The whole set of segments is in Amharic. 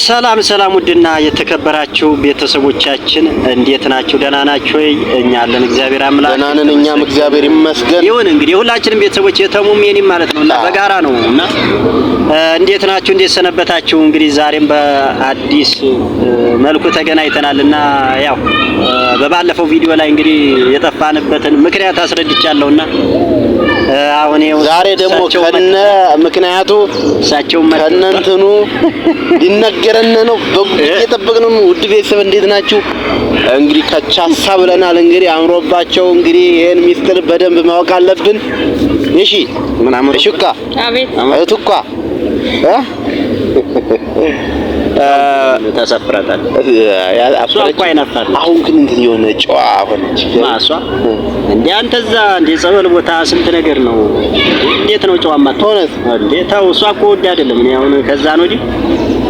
ሰላም ሰላም ውድና የተከበራችሁ ቤተሰቦቻችን እንዴት ናችሁ? ደህና ናችሁ ወይ? እኛ አለን እግዚአብሔር አምላክ ደህና ነን። እኛም እግዚአብሔር ይመስገን። ይሁን እንግዲህ ሁላችንም ቤተሰቦች የተሙም የኔም ማለት ነውና በጋራ ነውና እንዴት ናችሁ? እንዴት ሰነበታችሁ? እንግዲህ ዛሬም በአዲስ መልኩ ተገናኝተናልና ያው በባለፈው ቪዲዮ ላይ እንግዲህ የጠፋንበትን ምክንያት አስረድቻለሁና አሁን ዛሬ ደግሞ ከነ ምክንያቱ እሳቸው ከነንተኑ ሊነገረን ነው። እየጠበቅን ነው። ውድ ቤተሰብ እንዴት ናችሁ? እንግዲህ ከቻሳ ብለናል። እንግዲህ አምሮባቸው እንግዲህ ይሄን ሚስጥር በደንብ ማወቅ አለብን። እሺ ምን አምሮ እሽካ አቤት እቱካ ተሰፍራታል አፍራጭ አይነፋል። አሁን ግን እንትን የሆነ ጨዋ ሆነች ማሷ እንዴ አንተዛ እንዴ ጸበል ቦታ ስንት ነገር ነው። እንዴት ነው ጨዋ ማትሆነስ እንዴ? ታው እሷ እኮ ወድ አይደለም። እኔ አሁን ከዛ ነው እንጂ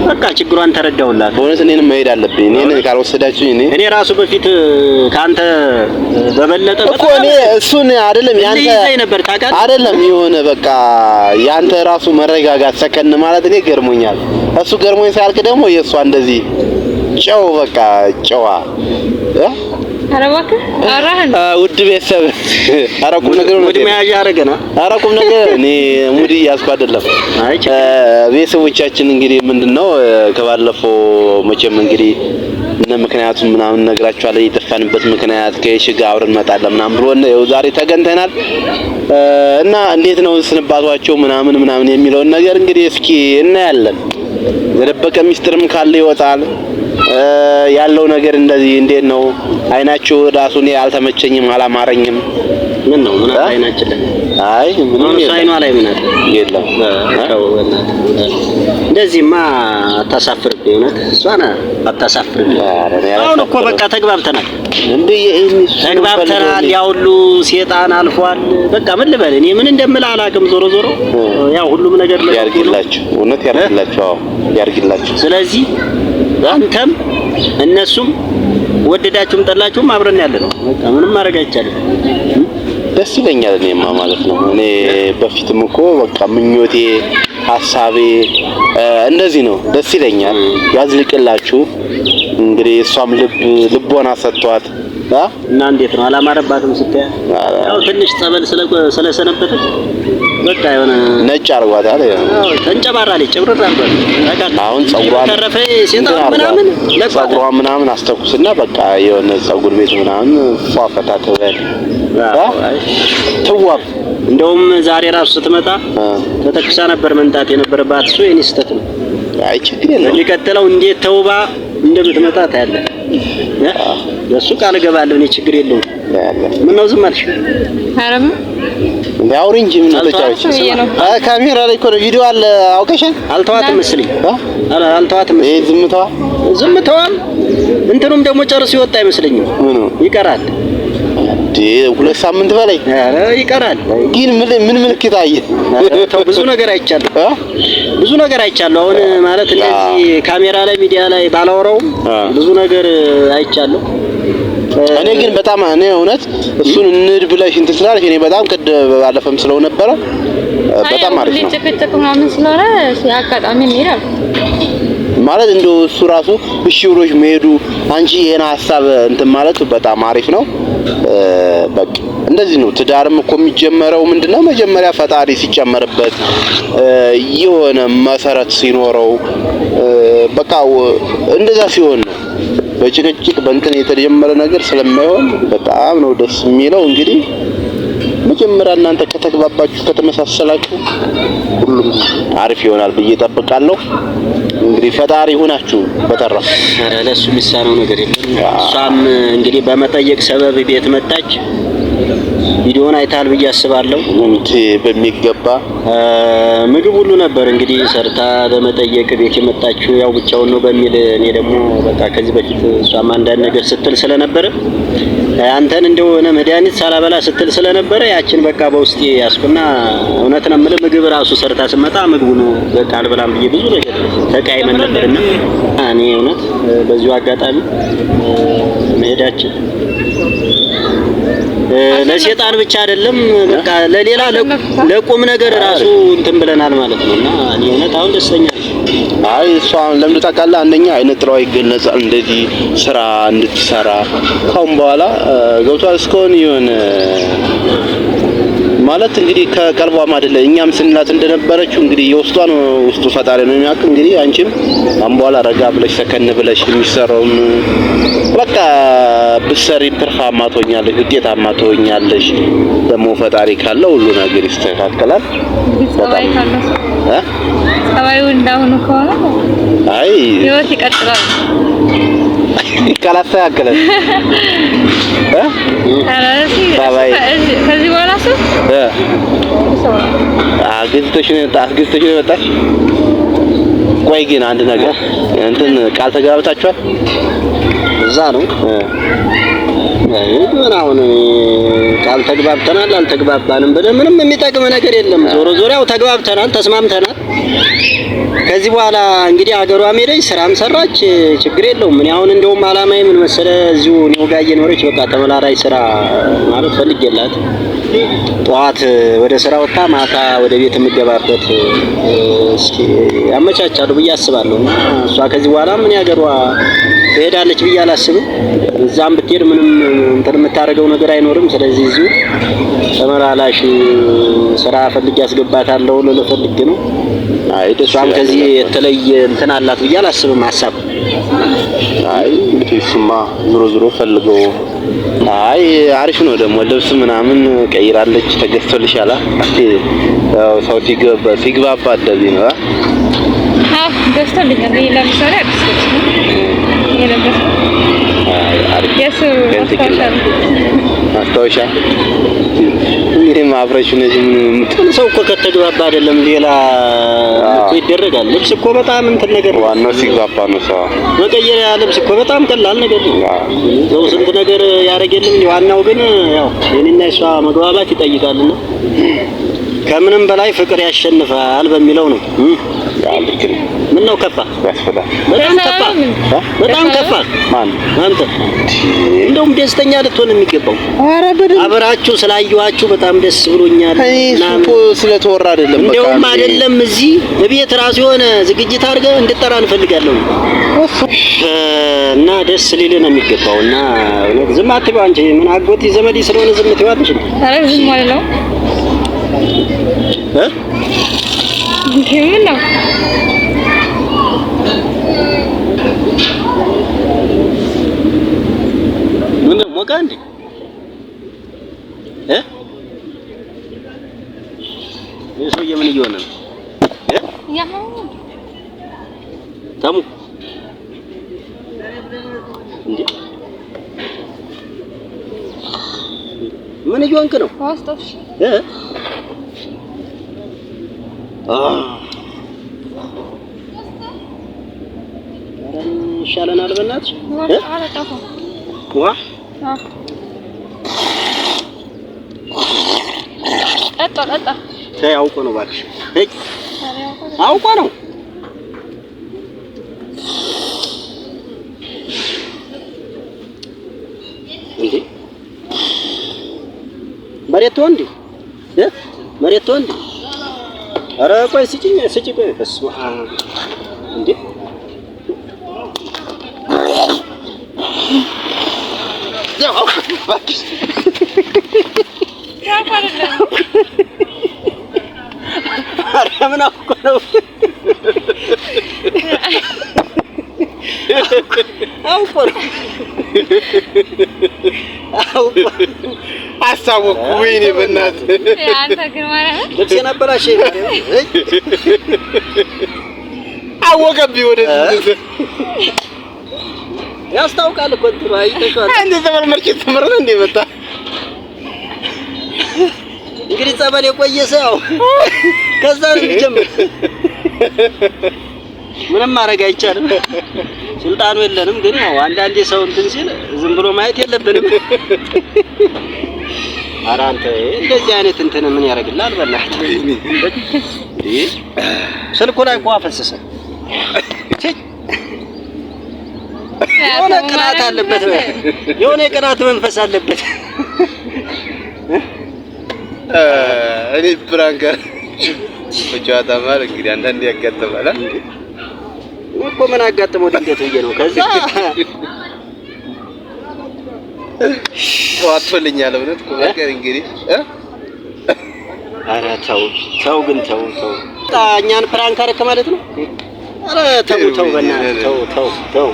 በቃ ችግሯን ተረዳውላት። ሆነስ እኔንም መሄድ አለብኝ። እኔን ካልወሰዳችሁኝ እኔ ራሱ በፊት ካንተ በበለጠ እኮ እኔ እሱን አይደለም ያንተ አይደለም የሆነ በቃ ያንተ ራሱ መረጋጋት ሰከን ማለት እኔ ገርሞኛል። እሱ ገርሞኝ ሳልክ ደግሞ የሷ እንደዚህ ጨው በቃ ጨዋ አረባክ አራህን ውድ ቤተሰብ አራቁም ነገር ነው። ሙዲ መያዣ አረገና አራቁም ነገር እኔ ሙዲ ያስኩ አይደለም። ቤተሰቦቻችን እንግዲህ ምንድነው ከባለፈው መቼም እንግዲህ ምክንያቱም ምናምን ነግራችኋለሁ። የጠፋንበት ምክንያት ከሽጋ አብረን መጣለን ምናምን ብሎን ያው ዛሬ ተገንተናል እና እንዴት ነው ስንባቷቸው ምናምን የሚለውን ነገር እንግዲህ እስኪ እናያለን። የደበቀ ሚስጥርም ካለ ይወጣል። ያለው ነገር እንደዚህ እንዴት ነው? አይናችሁ ራሱ እኔ አልተመቸኝም፣ አላማረኝም። ምን ነው ምን አይናችሁ? አይ ምንም ሳይኗ ላይ ምን አለ? የለም እንደዚህማ አታሳፍርብኝ። እውነት እሷና አታሳፍርብኝ። አሁን እኮ በቃ ተግባብተናል እንዴ? ተግባብተናል። ያው ሁሉ ሴጣን አልፏል። በቃ ምን ልበል እኔ ምን እንደምል አላውቅም። ዞሮ ያው ሁሉም ነገር ያርግላችሁ፣ እውነት ያርግላችሁ። አዎ ያርግላችሁ። ስለዚህ አንተም እነሱም ወደዳችሁም ጠላችሁም አብረን ያለ ነው። በቃ ምንም ማድረግ አይቻልም። ደስ ይለኛል እኔማ ማለት ነው። እኔ በፊትም እኮ በቃ ምኞቴ ሐሳቤ እንደዚህ ነው። ደስ ይለኛል። ያዝልቅላችሁ። እንግዲህ እሷም ልቦና ሰጥቷት እና እንዴት ነው አላማረባትም ስትያ? ያው ትንሽ ጸበል ስለሰነበተ በቃ የሆነ ነጭ አርጓታል። ያው ተንጨባራለች፣ ጭብርር አርጓታል። አሁን ጸጉሯን ተረፈ ሴጣን ምናምን ጸጉሯን ምናምን አስተኩስና በቃ የሆነ ጸጉር ቤት ምናምን ፏፈታ ትበል ትዋብ። እንደውም ዛሬ ራሱ ስትመጣ ተተክሳ ነበር መንጣት የነበረባት። እሱ የኔ ስህተት ነው። አይ ችግር የለም። የሚቀጥለው እንዴት ተውባ እንደምትመጣ ታያለህ። ለሱ ቃል ገባለሁ እኔ ችግር የለውም። ምን ነው ዝም አልሽ? አረም እንዳውሪ እንጂ ምን ተጫወች? ካሜራ ላይ እኮ ነው ቪዲዮ አለ። አውቀሽን አልተዋትም መስልኝ አልተዋትም። ይሄ ዝምታዋ እንትኑም ደግሞ ጨርሶ ይወጣ አይመስለኝም። ይቀራል ሁለት ሳምንት በላይ ይቀራል። ግን ምን ምልክት አየ? ብዙ ነገር አይቻለሁ። አሁን ማለት እንደዚህ ካሜራ ላይ ሚዲያ ላይ ባላወራው ብዙ ነገር አይቻለሁ። እኔ ግን በጣም እኔ እውነት እሱን እንድ ብለሽ እንትን ስላልሽ እኔ በጣም ባለፈም ስለው ነበረ በጣም አሪፍ ነው። ልጭቅጭቅ ምናምን ስለሆነ አጋጣሚ እንሄዳለን ማለት እንደው እሱ ራሱ እሺ ብሎሽ መሄዱ አንቺ ይሄን ሐሳብ እንትን ማለቱ በጣም አሪፍ ነው። በቃ እንደዚህ ነው ትዳርም እኮ የሚጀመረው ምንድነው መጀመሪያ ፈጣሪ ሲጨመርበት የሆነ መሰረት ሲኖረው በቃ እንደዛ ሲሆን ነው። በጭቅጭቅ በእንትን የተጀመረ ነገር ስለማይሆን በጣም ነው ደስ የሚለው። እንግዲህ መጀመሪያ እናንተ ከተግባባችሁ ከተመሳሰላችሁ ሁሉም አሪፍ ይሆናል ብዬ እጠብቃለሁ። እንግዲህ ፈጣሪ ሆናችሁ በተረፈ ለሱ የሚሳነው ነገር የለም። እሷም እንግዲህ በመጠየቅ ሰበብ ቤት መጣች። ቪዲዮውን አይታል ብዬ አስባለሁ። በሚገባ ምግብ ሁሉ ነበር እንግዲህ ሰርታ ለመጠየቅ ቤት የመጣችው ያው ብቻውን ነው በሚል እኔ ደግሞ በቃ ከዚህ በፊት እሷም አንዳንድ ነገር ስትል ስለነበረ አንተን እንደሆነ መድኃኒት ሳላበላ ስትል ስለነበረ ያችን በቃ በውስጤ ያስኩና እውነት ነው የምልህ ምግብ ራሱ ሰርታ ስመጣ ምግቡን በቃ አልበላም ብዬ ብዙ ነገር ተቃይመን ነበርና እኔ እውነት በዚሁ አጋጣሚ መሄዳችን ለሰይጣን ብቻ አይደለም በቃ ለሌላ ለቁም ነገር ራሱ እንትን ብለናል ማለት ነውና እኔ እውነት አሁን ደስተኛ ነኝ። አይ እሷን ለምን ታውቃለህ? አንደኛ አይነት ጥራው ይገለጻል እንደዚህ ስራ እንድትሰራ ካሁን በኋላ ገብቷል እስከሆነ ይሁን ማለት እንግዲህ ከቀልቧም አይደለ እኛም ስንላት እንደነበረችው እንግዲህ የውስጧን ውስጡ ፈጣሪ ነው የሚያውቅ። እንግዲህ አንቺም አሁን በኋላ ረጋ ብለሽ ሰከን ብለሽ የሚሰራውን በቃ ብትሰሪ ትርፋማ ትሆኛለሽ፣ ውጤታማ ትሆኛለሽ። ደግሞ ፈጣሪ ካለ ሁሉ ነገር ይስተካከላል። ጸባይ ካለ ጸባዩ እንዳሁኑ ከሆነ አይ ህይወት ይቀጥላል። ካላስተካከለ ከዚህ በኋላ አግዝተሽ ነው መጣሽ። ቆይ ግን አንድ ነገር እንትን ቃል ተጋብታችኋል? እዛ ነው ምን አሁን ቃል ተግባብተናል አልተግባባንም ብለን ምንም የሚጠቅም ነገር የለም። ዞሮ ዞሪያው ተግባብተናል፣ ተስማምተናል። ከዚህ በኋላ እንግዲህ አገሯ ሄደች ስራም ሰራች ችግር የለውም። ምን አሁን እንደውም አላማዬ ምን መሰለ እዚሁ ነው ጋር እየኖረች በቃ ተመላላሽ ስራ ማለት ፈልጌላት ጠዋት ወደ ስራ ወጣ ማታ ወደ ቤት የምገባበት እስኪ ያመቻቻለሁ ብዬ አስባለሁ። እና እሷ ከዚህ በኋላ ምን ያገሯ ትሄዳለች ብዬ አላስብም። እዛም ብትሄድ ምንም እንትን የምታደርገው ነገር አይኖርም። ስለዚህ እዚሁ ተመላላሽ ስራ ፈልጌ አስገባታለሁ ልፈልግ ነው። አይ እሷም ከዚህ የተለየ እንትን አላት ብዬ አላስብም ሀሳብ። አይ እንግዲህ እሱማ ዞሮ ፈልገው አይ አሪፍ ነው። ደግሞ ልብስ ምናምን ቀይራለች ተገዝቶልሻል። ያው ሰው ሲግባባ እንደዚህ ነው። ገዝቶልኛል። ለምሳሌ ማስታወሻ እንግዲህ ማብረሽ ነዚህ ምን ሰው እኮ ከተግባባ አይደለም ሌላ እኮ ይደረጋል። ልብስ እኮ በጣም እንትን ነገር ነው። ዋናው ሲግባባ ነው። ሰው መቀየሪያ ልብስ እኮ በጣም ቀላል ነገር ነው። ሰው ስንት ነገር ያደርግልም። ዋናው ግን ያው የኔና እሷ መግባባት ይጠይቃልና ከምንም በላይ ፍቅር ያሸንፋል በሚለው ነው። ምን ነው ከፋ ያስፈላል። በጣም ከፋ ማን አንተ እንደውም ደስተኛ ልትሆን የሚገባው አበራችሁ ስላየኋችሁ በጣም ደስ ብሎኛል። ናምፖ ስለተወራ አይደለም በቃ እንደውም አይደለም እዚህ በቤት ራሱ የሆነ ዝግጅት አድርገህ እንድጠራ እንፈልጋለን እና ደስ ሊል ነው የሚገባውና ዝም አትበው አንቺ ምን አጎት ዘመድ ስለሆነ ዝም ትይዋል እንጂ ኧረ ዝም ማለት ነው ምን ነው ምን ሞቃ እንዴ ሰውዬ ምን እየሆነ ነው ታሙ እንዴ ምን እየሆንክ ነው ዋስቶሽ ይሻለናል በእናትሽ ዋ ጠጣ አውቆ ነው እባክሽ አውቆ ነው እንዴ መሬት ወንድ መሬት ወንድ ኧረ ቆይ ስጪ ቆይ በስመ አብ እንዴ ምን አውቆ ነው አሳወኩ ወይኔ በእናትህ አንተ ግን ማለት ልብስ የነበረሽ አወቀብኝ ወደዚህ ያስታውቃል እኮ እንትኑ አይተሽዋል እንደ ዘመን መርኬት ተመረለ እንደ መጣ እንግዲህ ጸበል የቆየ ሰው ከዛ ነው የሚጀምር። ምንም ማድረግ አይቻልም። ስልጣኑ የለንም። ግን ያው አንዳንዴ ሰው እንትን ሲል ዝም ብሎ ማየት የለብንም። ኧረ አንተ እንደዚህ አይነት እንትን ምን ያደርግልሃል? በእናትህ ስልኩ ላይ እኮ አፈሰሰ። የሆነ ቅናት አለበት። የሆነ የቅናት መንፈስ አለበት። እኔ ፕራንክ በጨዋታ ማለት እንግዲህ አንዳንዴ ያጋጥማል እኮ። ምን አጋጥመው ድንገት ብዬ ነው። ከዛ ተዋጥቶልኛል እውነት እኮ ነገር እንግዲህ ኧረ ተው ግን ተው። እኛን ፕራንክ አደረክ ማለት ነው። ኧረ ተው በእናትህ ተው።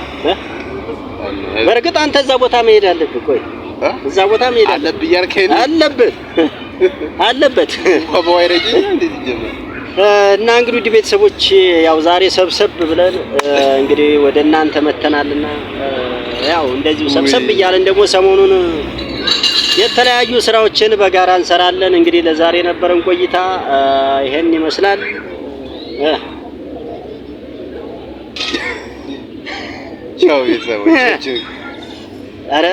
በእርግጥ አንተ እዛ ቦታ መሄድ አለብህ። ቆይ እዛ ቦታ መሄድ አለብህ እያልከኝ አለበት ወባይረጂ እንዴት ይጀምራል? እና እንግዲህ ውድ ቤተሰቦች ያው ዛሬ ሰብሰብ ብለን እንግዲህ ወደ እናንተ መተናልና ያው እንደዚሁ ሰብሰብ እያለን ደግሞ ሰሞኑን የተለያዩ ስራዎችን በጋራ እንሰራለን። እንግዲህ ለዛሬ የነበረን ቆይታ ይሄን ይመስላል። ቻው ቤተሰቦች። ኧረ